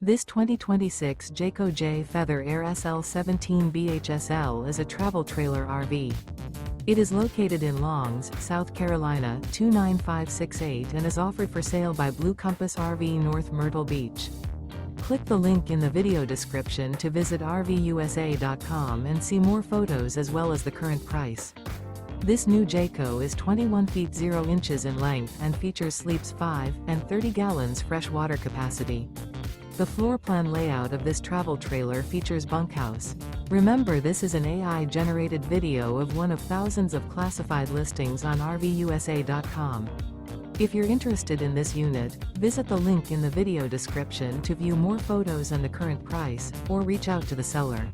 This 2026 Jayco J Feather Air SL17 BHSL is a travel trailer RV. It is located in Longs, South Carolina 29568 and is offered for sale by Blue Compass RV North Myrtle Beach. Click the link in the video description to visit RVUSA.com and see more photos as well as the current price. This new Jayco is 21 feet 0 inches in length and features sleeps 5 and 30 gallons fresh water capacity. The floor plan layout of this travel trailer features bunkhouse. Remember, this is an AI-generated video of one of thousands of classified listings on RVUSA.com. If you're interested in this unit, visit the link in the video description to view more photos and the current price, or reach out to the seller.